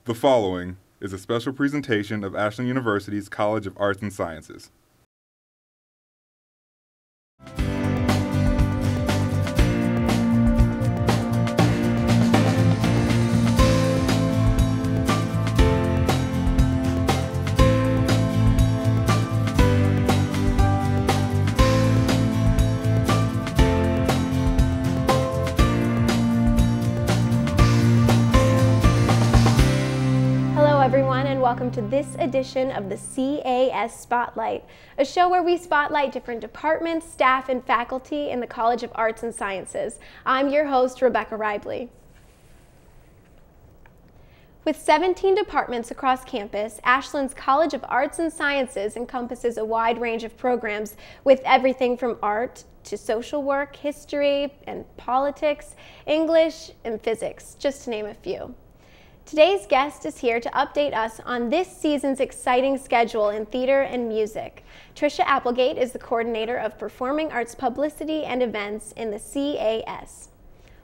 The following is a special presentation of Ashland University's College of Arts and Sciences. Welcome to this edition of the CAS Spotlight, a show where we spotlight different departments, staff, and faculty in the College of Arts and Sciences. I'm your host, Rebecca Ribley. With 17 departments across campus, Ashland's College of Arts and Sciences encompasses a wide range of programs with everything from art to social work, history, and politics, English, and physics, just to name a few. Today's guest is here to update us on this season's exciting schedule in theater and music. Tricia Applegate is the coordinator of performing arts publicity and events in the CAS.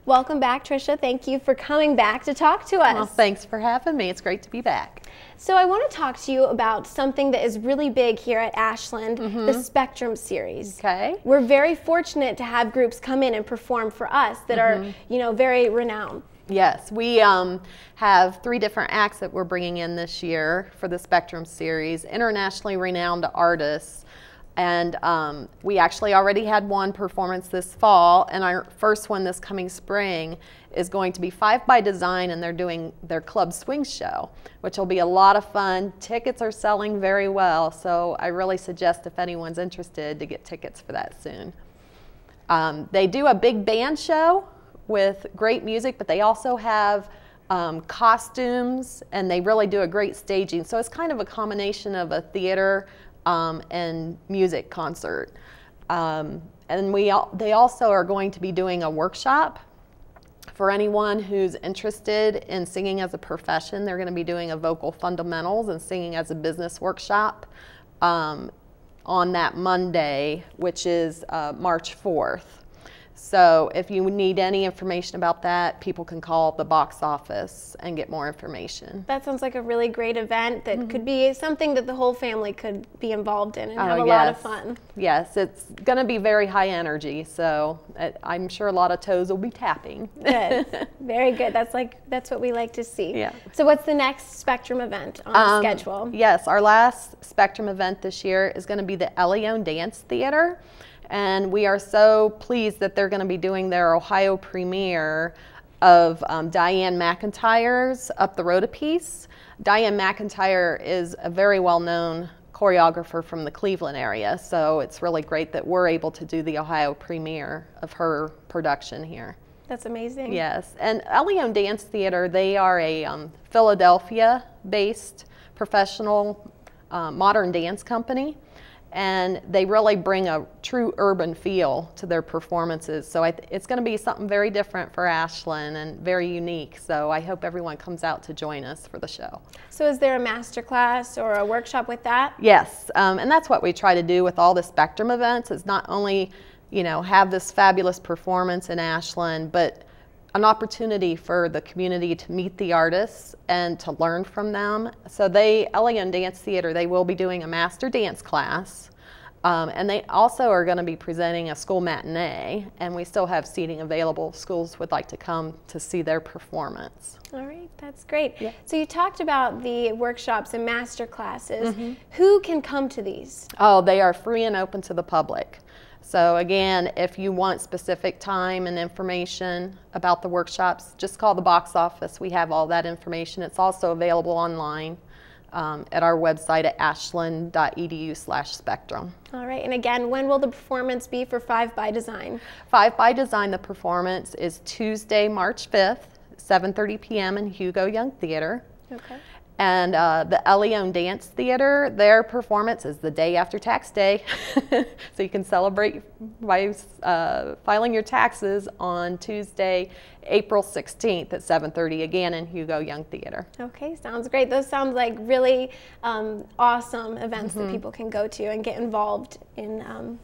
Welcome back, Tricia. Thank you for coming back to talk to us. Well, thanks for having me. It's great to be back. So I want to talk to you about something that is really big here at Ashland, the Spectrum series. Okay. We're very fortunate to have groups come in and perform for us that are, very renowned. Yes, we have 3 different acts that we're bringing in this year for the Spectrum series, internationally renowned artists. And we actually already had one performance this fall, and our first one this coming spring is going to be 5 by Design, and they're doing their club swing show, which will be a lot of fun. Tickets are selling very well, so I really suggest if anyone's interested to get tickets for that soon. They do a big band show with great music, but they also have costumes, and they really do a great staging. So it's kind of a combination of a theater and music concert. And they also are going to be doing a workshop for anyone who's interested in singing as a profession. They're going to be doing a vocal fundamentals and singing as a business workshop on that Monday, which is March 4th. So if you need any information about that, people can call the box office and get more information. That sounds like a really great event that could be something that the whole family could be involved in and have a lot of fun. Yes, it's going to be very high energy, so I'm sure a lot of toes will be tapping. Good, very good. That's what we like to see. Yeah. So what's the next Spectrum event on the schedule? Yes, our last Spectrum event this year is going to be the Elione Dance Theater. And we are so pleased that they're going to be doing their Ohio premiere of Diane McIntyre's Up the Road a Piece. Diane McIntyre is a very well-known choreographer from the Cleveland area, so it's really great that we're able to do the Ohio premiere of her production here. That's amazing. Yes, and Elione Dance Theater, they are a Philadelphia-based professional modern dance company. And they really bring a true urban feel to their performances. So it's going to be something very different for Ashland and very unique. So I hope everyone comes out to join us for the show. So is there a master class or a workshop with that? Yes, and that's what we try to do with all the Spectrum events, is not only, have this fabulous performance in Ashland, but an opportunity for the community to meet the artists and to learn from them. So Elione Dance Theater, they will be doing a master dance class, and they also are going to be presenting a school matinee, and we still have seating available if schools would like to come to see their performance. All right, that's great. Yeah. So you talked about the workshops and master classes. Who can come to these? Oh, they are free and open to the public. So again, if you want specific time and information about the workshops, just call the box office. We have all that information. It's also available online at our website at ashland.edu/spectrum. All right, and again, when will the performance be for 5 by Design? 5 by Design, the performance is Tuesday, March 5th, 7:30 p.m. in Hugo Young Theater. Okay. And the Elione Dance Theater, their performance is the day after tax day. So you can celebrate by filing your taxes on Tuesday, April 16th at 7:30, again in Hugo Young Theater. Okay, sounds great. Those sound like really awesome events that people can go to and get involved in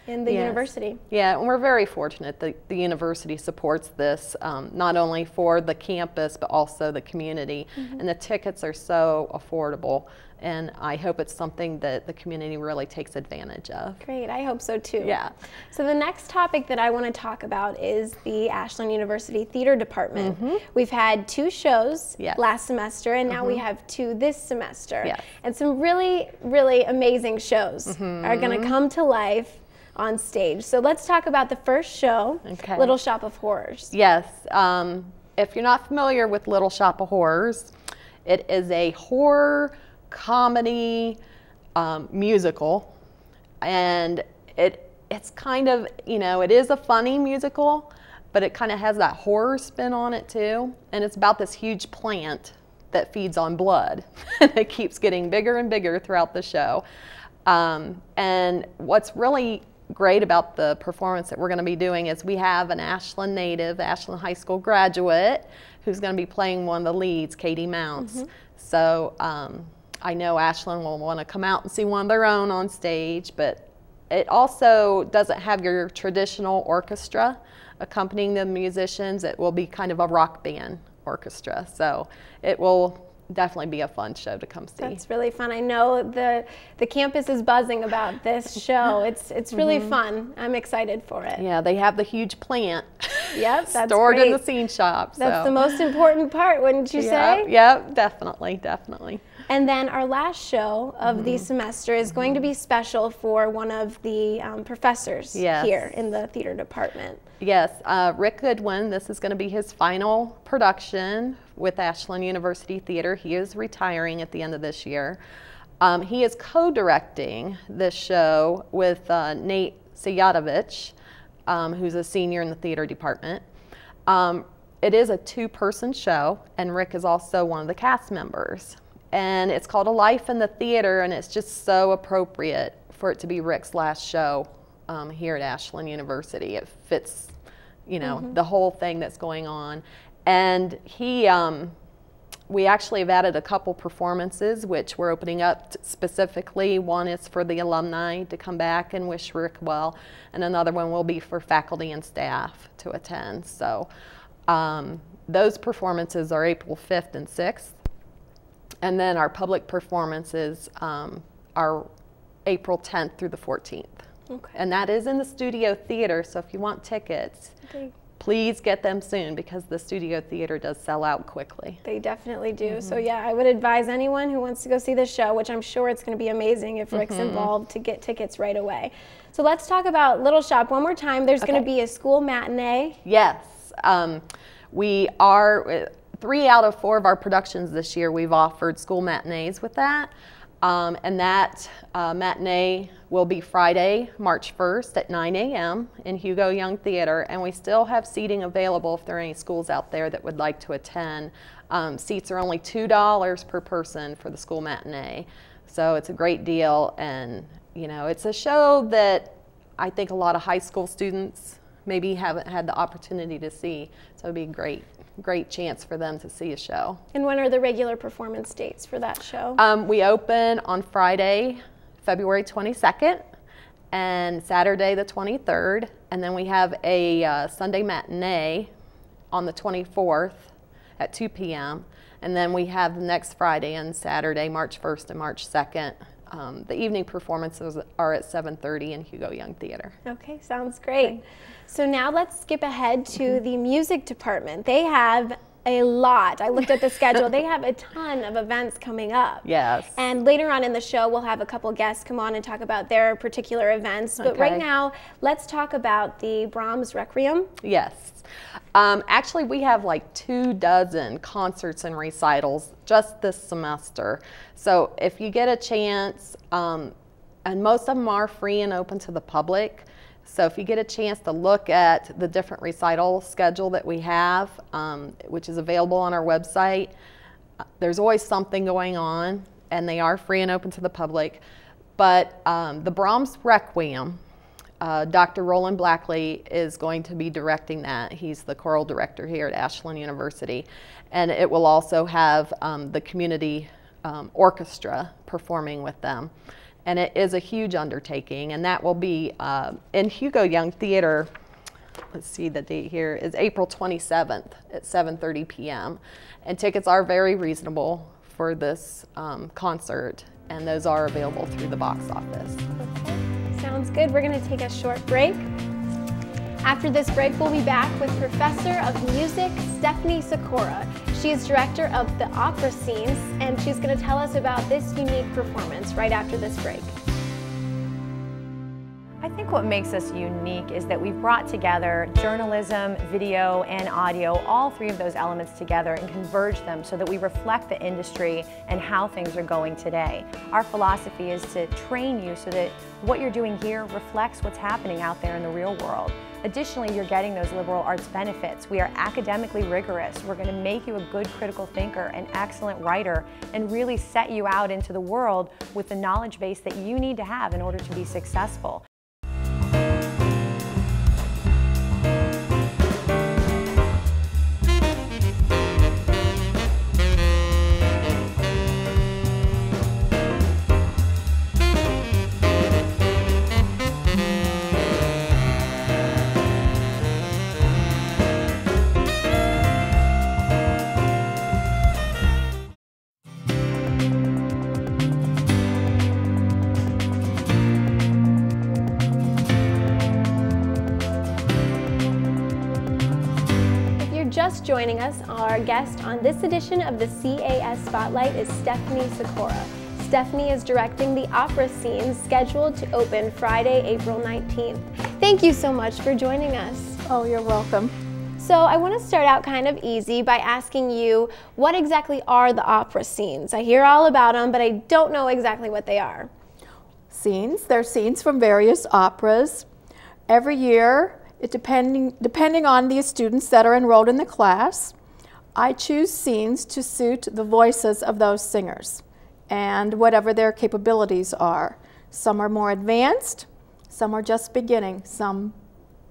in the university. Yeah, and we're very fortunate that the university supports this, not only for the campus, but also the community. And the tickets are so affordable. And I hope it's something that the community really takes advantage of. Great, I hope so too. Yeah. So the next topic that I want to talk about is the Ashland University Theater Department. We've had 2 shows last semester, and now we have 2 this semester. Yes. And some really, really amazing shows are going to come to life on stage. So let's talk about the first show, Little Shop of Horrors. Yes. If you're not familiar with Little Shop of Horrors, it is a horror comedy musical, and it's kind of, it is a funny musical, but it kind of has that horror spin on it too. And it's about this huge plant that feeds on blood and it keeps getting bigger and bigger throughout the show. And what's really great about the performance that we're going to be doing is we have an Ashland native, Ashland High School graduate, who's going to be playing one of the leads, Katie Mounts. So I know Ashland will want to come out and see one of their own on stage, but it also doesn't have your traditional orchestra accompanying the musicians. It will be kind of a rock band orchestra. So it will definitely be a fun show to come see. That's really fun. I know the campus is buzzing about this show. It's really fun. I'm excited for it. Yeah, they have the huge plant that's stored great. in the scene shop. That's the most important part, wouldn't you say? Yep, definitely. And then our last show of the semester is going to be special for one of the professors here in the theater department. Yes, Rick Goodwin, this is going to be his final production with Ashland University Theater. He is retiring at the end of this year. He is co-directing this show with Nate Sayadovich, who's a senior in the theater department. It is a 2-person show, and Rick is also one of the cast members. And it's called A Life in the Theater, and it's just so appropriate for it to be Rick's last show here at Ashland University. It fits, the whole thing that's going on. And we actually have added a couple performances, which we're opening up specifically. One is for the alumni to come back and wish Rick well, and another one will be for faculty and staff to attend. So those performances are April 5th and 6th. And then our public performances are April 10th through the 14th. Okay. And that is in the Studio Theater, so if you want tickets, please get them soon because the Studio Theater does sell out quickly. They definitely do. So yeah, I would advise anyone who wants to go see this show, which I'm sure it's going to be amazing if Rick's involved, to get tickets right away. So let's talk about Little Shop one more time. There's going to be a school matinee. Yes. We are... 3 out of 4 of our productions this year, we've offered school matinees with that. And that matinee will be Friday, March 1st at 9 a.m. in Hugo Young Theater. And we still have seating available if there are any schools out there that would like to attend. Seats are only $2 per person for the school matinee. So it's a great deal. And, it's a show that I think a lot of high school students maybe haven't had the opportunity to see. So it'd be great chance for them to see a show. And when are the regular performance dates for that show? We open on Friday, February 22nd, and Saturday the 23rd, and then we have a Sunday matinee on the 24th at 2 p.m., and then we have the next Friday and Saturday, March 1st and March 2nd. The evening performances are at 7:30 in Hugo Young Theater. Okay, sounds great. So now let's skip ahead to the music department. They have a lot. I looked at the schedule. They have a ton of events coming up. Yes. And later on in the show, we'll have a couple guests come on and talk about their particular events. But right now, let's talk about the Brahms Requiem. Yes. Actually, we have like 24 concerts and recitals just this semester. So if you get a chance, and most of them are free and open to the public, so if you get a chance to look at the different recital schedule that we have, which is available on our website, there's always something going on, and they are free and open to the public. But the Brahms Requiem, Dr. Roland Blackley is going to be directing that. He's the choral director here at Ashland University. And it will also have the community orchestra performing with them. and it is a huge undertaking, and that will be in Hugo Young Theater. Let's see, the date here is April 27th at 7:30 p.m. And tickets are very reasonable for this concert, and those are available through the box office. Okay. Sounds good. We're going to take a short break. After this break, we'll be back with Professor of Music, Stephanie Sikora. She is director of the opera scenes, and she's going to tell us about this unique performance right after this break. I think what makes us unique is that we've brought together journalism, video, and audio, all three of those elements together, and converged them so that we reflect the industry and how things are going today. Our philosophy is to train you so that what you're doing here reflects what's happening out there in the real world. Additionally, you're getting those liberal arts benefits. We are academically rigorous. We're going to make you a good critical thinker, an excellent writer, and really set you out into the world with the knowledge base that you need to have in order to be successful. Just joining us, our guest on this edition of the CAS Spotlight is Stephanie Sikora. Stephanie is directing the opera scenes scheduled to open Friday, April 19th. Thank you so much for joining us. Oh, you're welcome. So I want to start out kind of easy by asking you, what exactly are the opera scenes? I hear all about them, but I don't know exactly what they are. Scenes, they're scenes from various operas. Every year, depending on the students that are enrolled in the class, I choose scenes to suit the voices of those singers and whatever their capabilities are. Some are more advanced, some are just beginning.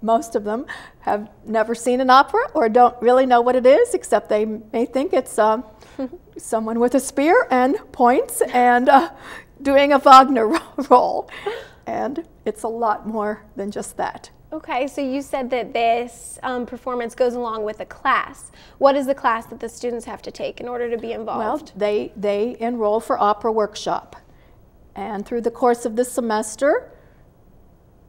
Most of them have never seen an opera or don't really know what it is, except they may think it's someone with a spear and points and doing a Wagner role. And it's a lot more than just that. Okay, so you said that this performance goes along with a class. What is the class that the students have to take in order to be involved? Well, they enroll for opera workshop. And through the course of the semester,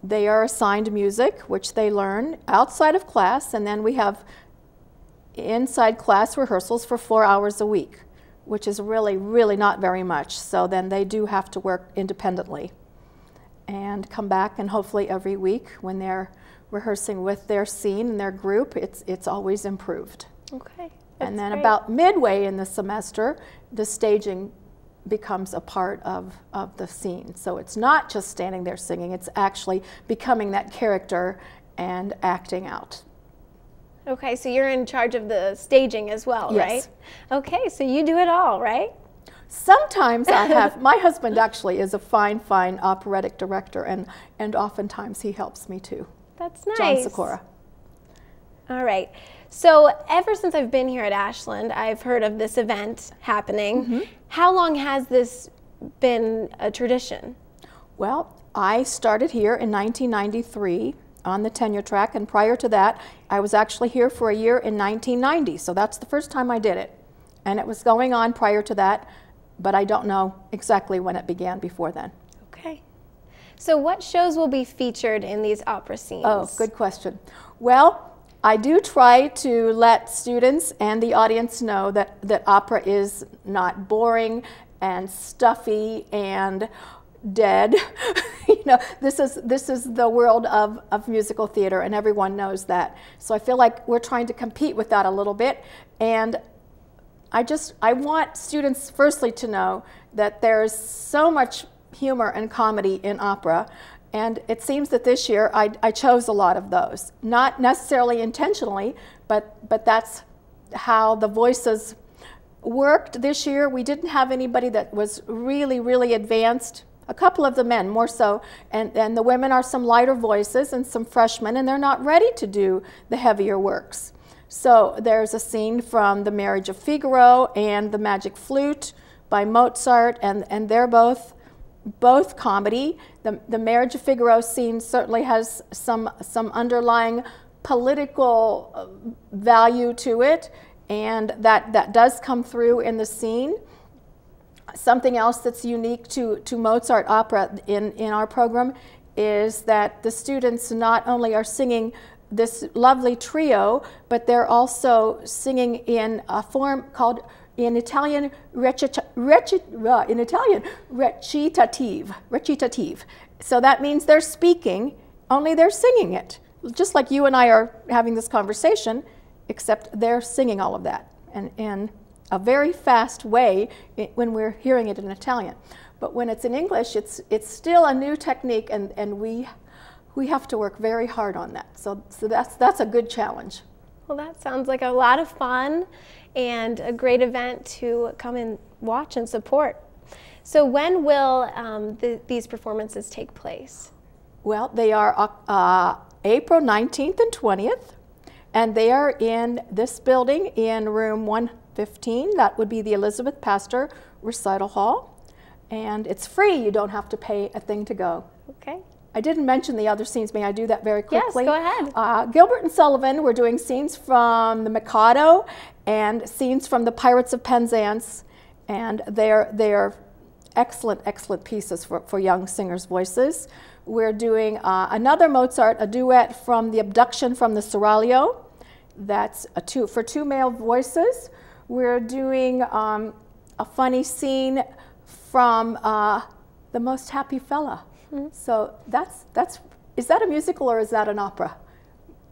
they are assigned music, which they learn outside of class, and then we have inside class rehearsals for 4 hours a week, which is really, really not very much. So then they do have to work independently and come back, and hopefully every week when they're rehearsing with their scene and their group, it's always improved. Okay. And then great. About midway in the semester, the staging becomes a part of the scene. So it's not just standing there singing, it's actually becoming that character and acting out. Okay, so you're in charge of the staging as well, Yes. right? Okay, so you do it all, right? Sometimes I have, my husband actually is a fine operatic director, and oftentimes he helps me too. That's nice. John Sikora. All right. So ever since I've been here at Ashland, I've heard of this event happening. Mm-hmm. How long has this been a tradition? Well, I started here in 1993 on the tenure track, and prior to that, I was actually here for a year in 1990, so that's the first time I did it. And it was going on prior to that, but I don't know exactly when it began before then. Okay. So what shows will be featured in these opera scenes? Oh, good question. Well, I do try to let students and the audience know that opera is not boring and stuffy and dead. You know, this is the world of musical theater, and everyone knows that. So I feel like we're trying to compete with that a little bit, and I want students firstly to know that there's so much humor and comedy in opera, and it seems that this year I chose a lot of those. Not necessarily intentionally, but that's how the voices worked this year. We didn't have anybody that was really, really advanced. A couple of the men more so, and the women are some lighter voices and some freshmen, and they're not ready to do the heavier works. So there's a scene from The Marriage of Figaro and The Magic Flute by Mozart, and they're both both comedy. The Marriage of Figaro scene certainly has some underlying political value to it, and that does come through in the scene. Something else that's unique to Mozart opera in our program is that the students not only are singing this lovely trio, but they're also singing in a form called, in Italian, recitative. So that means they're speaking, only they're singing it. Just like you and I are having this conversation, except they're singing all of that in a very fast way when we're hearing it in Italian. But when it's in English, it's still a new technique, and we have to work very hard on that. So that's a good challenge. Well, that sounds like a lot of fun and a great event to come and watch and support. So when will these performances take place? Well, they are April 19th and 20th, and they are in this building in room 115. That would be the Elizabeth Pastor Recital Hall. And it's free. You don't have to pay a thing to go. Okay. I didn't mention the other scenes. May I do that very quickly? Yes, go ahead. Gilbert and Sullivan, we're doing scenes from The Mikado and scenes from The Pirates of Penzance. And they're excellent, excellent pieces for young singers' voices. We're doing another Mozart, a duet from The Abduction from the Seraglio. That's for two male voices. We're doing a funny scene from The Most Happy Fella. Mm-hmm. So is that a musical or is that an opera?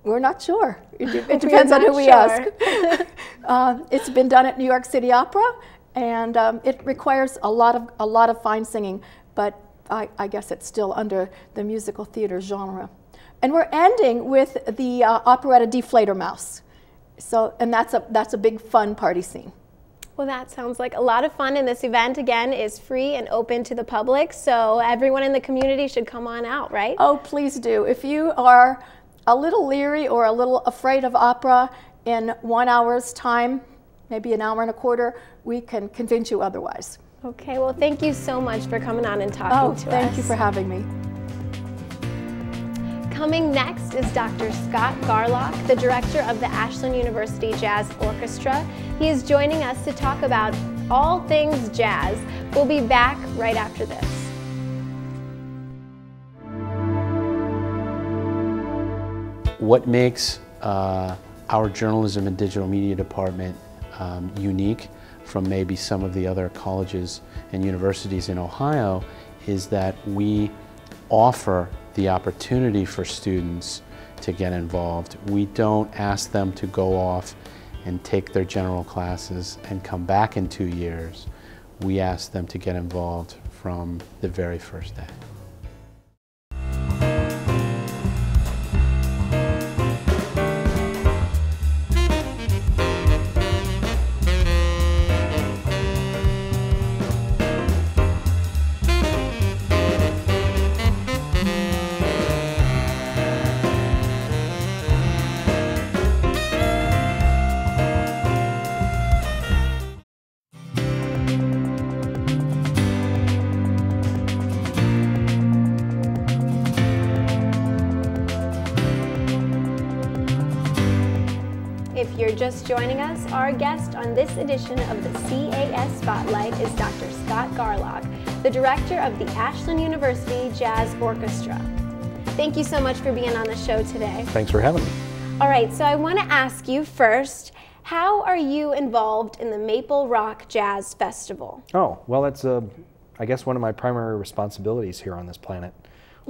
We're not sure. It depends on who we ask. It's been done at New York City Opera, and it requires a lot of fine singing, but I guess it's still under the musical theater genre. And we're ending with the operetta Die Fledermaus. So, and that's a big fun party scene. Well, that sounds like a lot of fun, and this event, again, is free and open to the public, so everyone in the community should come on out, right? Oh, please do. If you are a little leery or a little afraid of opera, in 1 hour's time, maybe an hour and a quarter, we can convince you otherwise. Okay, well, thank you so much for coming on and talking to us. Oh, thank you for having me. Coming next is Dr. Scott Garlock, the director of the Ashland University Jazz Orchestra. He is joining us to talk about all things jazz. We'll be back right after this. What makes our journalism and digital media department unique from maybe some of the other colleges and universities in Ohio is that we offer the opportunity for students to get involved. We don't ask them to go off and take their general classes and come back in 2 years. We ask them to get involved from the very first day. If you're just joining us, our guest on this edition of the CAS Spotlight is Dr. Scott Garlock, the director of the Ashland University Jazz Orchestra. Thank you so much for being on the show today. Thanks for having me. All right, so I want to ask you first, how are you involved in the Maple Rock Jazz Festival? Oh, well, that's, I guess, one of my primary responsibilities here on this planet.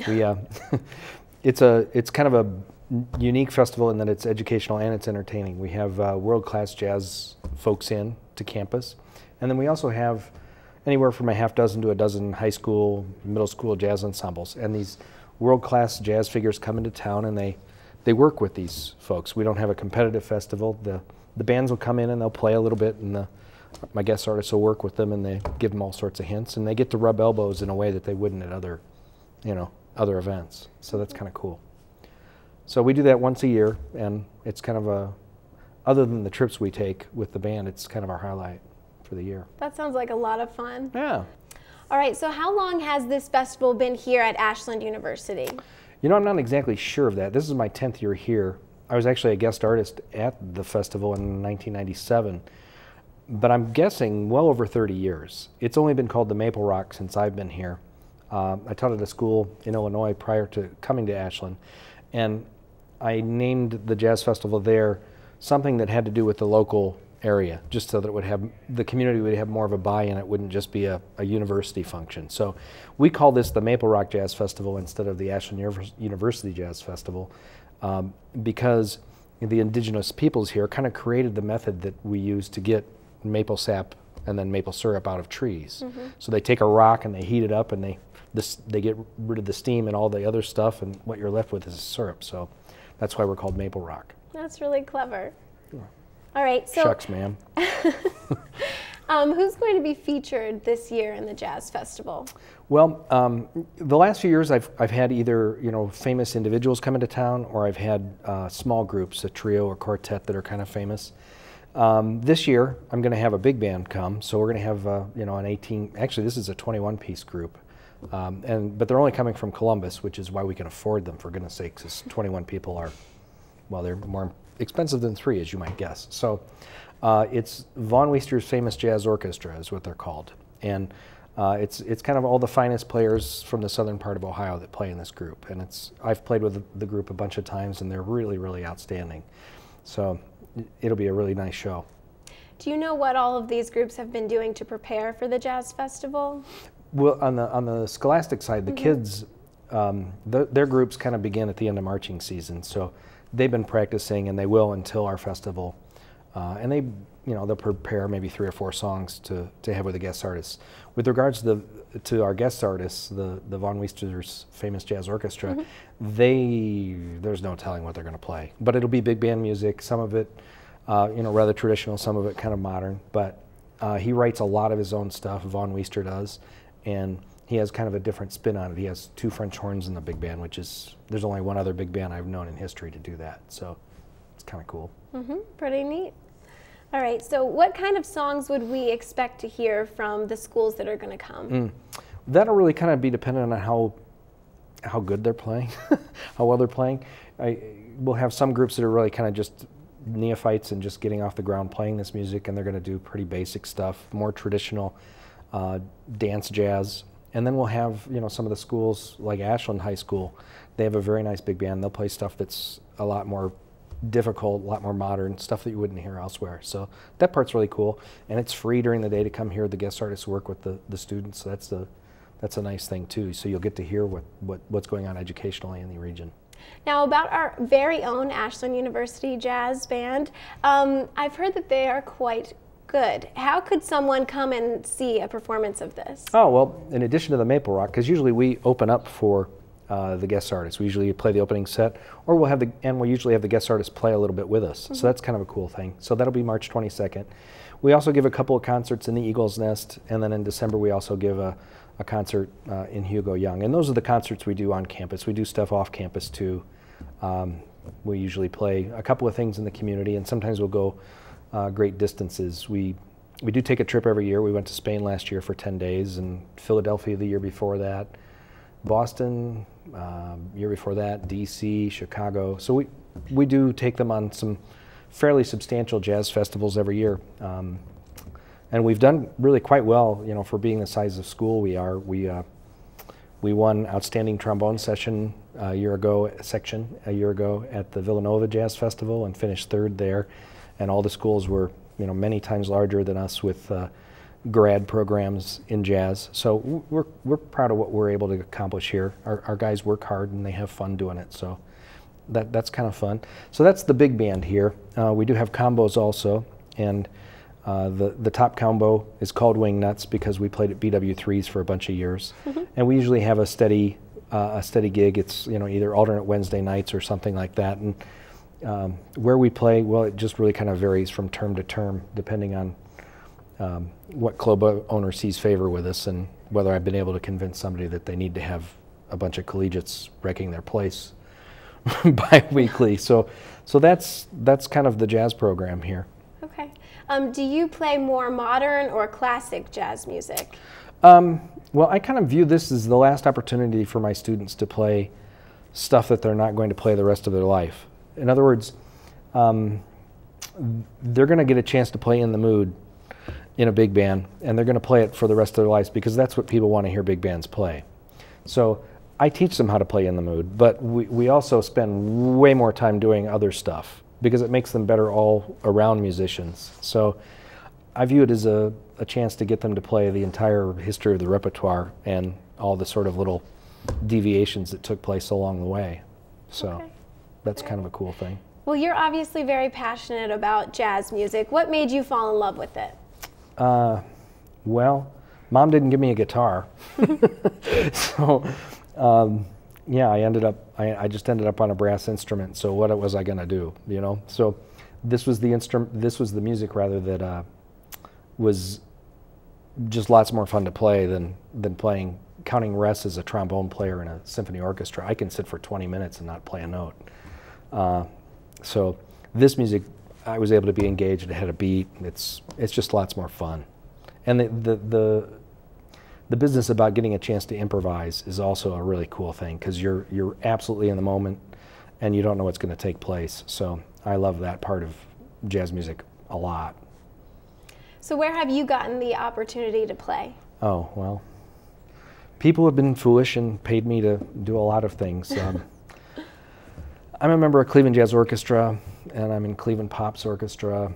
We, it's kind of a unique festival in that it's educational and it's entertaining. We have world-class jazz folks in to campus, and then we also have anywhere from a half dozen to a dozen high school, middle school jazz ensembles, and these world-class jazz figures come into town and they work with these folks. We don't have a competitive festival. The bands will come in and they'll play a little bit, and my guest artists will work with them, and they give them all sorts of hints, and they get to rub elbows in a way that they wouldn't at other events. So that's kind of cool. So we do that once a year, and it's kind of other than the trips we take with the band, it's kind of our highlight for the year. That sounds like a lot of fun. Yeah. All right, so how long has this festival been here at Ashland University? You know, I'm not exactly sure of that. This is my 10th year here. I was actually a guest artist at the festival in 1997, but I'm guessing well over 30 years. It's only been called the Maple Rock since I've been here. I taught at a school in Illinois prior to coming to Ashland, and I named the jazz festival there something that had to do with the local area, just so that it would have, the community would have more of a buy-in. It wouldn't just be a university function. So we call this the Maple Rock Jazz Festival instead of the Ashland University Jazz Festival, because the indigenous peoples here kind of created the method that we use to get maple sap and then maple syrup out of trees. So they take a rock and they heat it up and they get rid of the steam and all the other stuff, and what you're left with is syrup. So that's why we're called Maple Rock. That's really clever. All right, so shucks, ma'am. Who's going to be featured this year in the Jazz Festival? Well, the last few years I've had either, you know, famous individuals come into town, or I've had small groups, a trio or quartet that are kind of famous. This year I'm going to have a big band come, so we're going to have you know, an 18. Actually, this is a 21-piece group, but they're only coming from Columbus, which is why we can afford them, for goodness sakes, because 21 people are, well, they're more expensive than 3, as you might guess. So it's Von Weister's Famous Jazz Orchestra is what they're called, and it's kind of all the finest players from the southern part of Ohio that play in this group, and I've played with the group a bunch of times, and they're really, really outstanding. So it'll be a really nice show. Do you know what all of these groups have been doing to prepare for the Jazz Festival? Well, on the scholastic side, the kids, their groups kind of begin at the end of marching season, so they've been practicing, and they will until our festival. And they, you know, they'll prepare maybe 3 or 4 songs to have with the guest artists. With regards to our guest artists, the Von Weister's Famous Jazz Orchestra, there's no telling what they're going to play. But it'll be big band music, some of it, you know, rather traditional, some of it kind of modern. But he writes a lot of his own stuff, Von Weister does, and he has kind of a different spin on it. He has 2 French horns in the big band, which is, there's only one other big band I've known in history to do that. So it's kind of cool. Pretty neat. All right, so what kind of songs would we expect to hear from the schools that are going to come? That'll really kind of be dependent on how good they're playing, how well they're playing. We'll have some groups that are really kind of just neophytes and just getting off the ground playing this music, and they're going to do pretty basic stuff, more traditional dance jazz. And then we'll have, you know, some of the schools like Ashland High School. They have a very nice big band. They'll play stuff that's a lot more difficult, a lot more modern, stuff that you wouldn't hear elsewhere. So that part's really cool, and it's free during the day to come here. The guest artists work with the students, so that's a nice thing too. So you'll get to hear what's going on educationally in the region. Now, about our very own Ashland University Jazz Band, I've heard that they are quite good. How could someone come and see a performance of this? Oh, well, in addition to the Maple Rock, because usually we open up for the guest artists. We usually play the opening set, or we'll usually have the guest artists play a little bit with us. So that's kind of a cool thing. So that'll be March 22nd. We also give a couple of concerts in the Eagle's Nest, and then in December we also give a concert in Hugo Young. And those are the concerts we do on campus. We do stuff off campus too. We usually play a couple of things in the community, and sometimes we'll go great distances. We do take a trip every year. We went to Spain last year for 10 days, and Philadelphia the year before that, Boston, year before that, DC, Chicago. So we do take them on some fairly substantial jazz festivals every year. And we've done really quite well, you know, for being the size of school we are. We won Outstanding Trombone Section a year ago at the Villanova Jazz Festival, and finished 3rd there. And all the schools were, you know, many times larger than us with grad programs in jazz. So we're proud of what we're able to accomplish here. Our guys work hard and they have fun doing it. So that's kind of fun. So that's the big band here. We do have combos also, and the top combo is called Wing Nuts because we played at BW3s for a bunch of years. And we usually have a steady gig. It's, you know, either alternate Wednesday nights or something like that. And where we play, well, it just really kind of varies from term to term depending on what club owner sees favor with us, and whether I've been able to convince somebody that they need to have a bunch of collegiates wrecking their place bi-weekly. So that's kind of the jazz program here. Okay. Do you play more modern or classic jazz music? Well, I kind of view this as the last opportunity for my students to play stuff that they're not going to play the rest of their life. In other words, they're going to get a chance to play In the Mood in a big band, and they're going to play it for the rest of their lives because that's what people want to hear big bands play. So I teach them how to play In the Mood, but we also spend way more time doing other stuff because it makes them better all-around musicians. So I view it as a chance to get them to play the entire history of the repertoire and all the sort of little deviations that took place along the way. So that's kind of a cool thing. Well, you're obviously very passionate about jazz music. What made you fall in love with it? Well, Mom didn't give me a guitar. So, yeah, I just ended up on a brass instrument. So what was I going to do, you know? So this was the music rather that was just lots more fun to play than counting rests as a trombone player in a symphony orchestra. I can sit for 20 minutes and not play a note. So this music, I was able to be engaged. It had a beat. It's just lots more fun. And the business about getting a chance to improvise is also a really cool thing because you're absolutely in the moment and you don't know what's going to take place. So I love that part of jazz music a lot. So where have you gotten the opportunity to play? Oh, well, people have been foolish and paid me to do a lot of things. I'm a member of Cleveland Jazz Orchestra, and I'm in Cleveland Pop's Orchestra,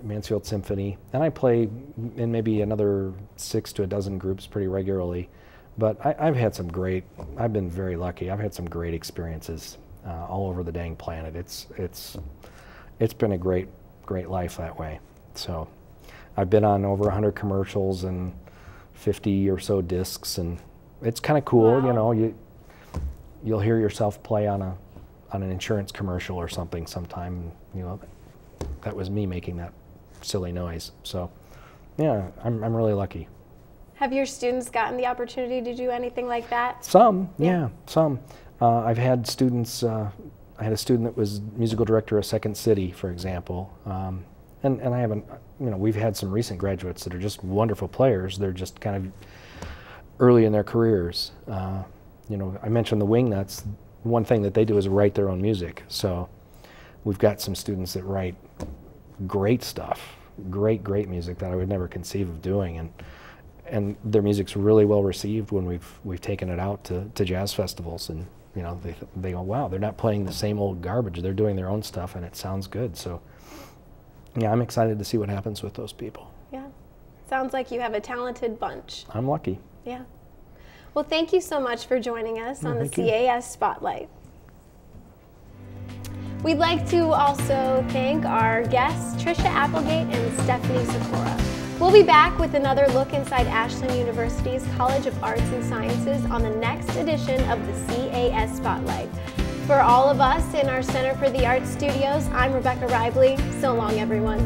Mansfield Symphony, and I play in maybe another 6 to a dozen groups pretty regularly. But I've been very lucky. I've had some great experiences all over the dang planet. It's been a great life that way. So I've been on over 100 commercials and 50 or so discs, and it's kind of cool. Wow. You know, you'll hear yourself play on an insurance commercial or something sometime. You know, that was me making that silly noise. So yeah, I'm really lucky. Have your students gotten the opportunity to do anything like that? Some, yeah, some. I've had students, I had a student that was musical director of Second City, for example. And I haven't, you know, we've had some recent graduates that are just wonderful players. They're just kind of early in their careers. You know, I mentioned the Wingnuts. One thing that they do is write their own music. So we've got some students that write great stuff, great music that I would never conceive of doing. And their music's really well received when we've taken it out to jazz festivals, and you know they go, wow, they're not playing the same old garbage. They're doing their own stuff, and it sounds good. So yeah, I'm excited to see what happens with those people. Yeah, sounds like you have a talented bunch. I'm lucky. Yeah. Well, thank you so much for joining us on the CAS Spotlight. We'd like to also thank our guests, Tricia Applegate and Stephanie Sikora. We'll be back with another look inside Ashland University's College of Arts and Sciences on the next edition of the CAS Spotlight. For all of us in our Center for the Arts studios, I'm Rebecca Ribley. So long, everyone.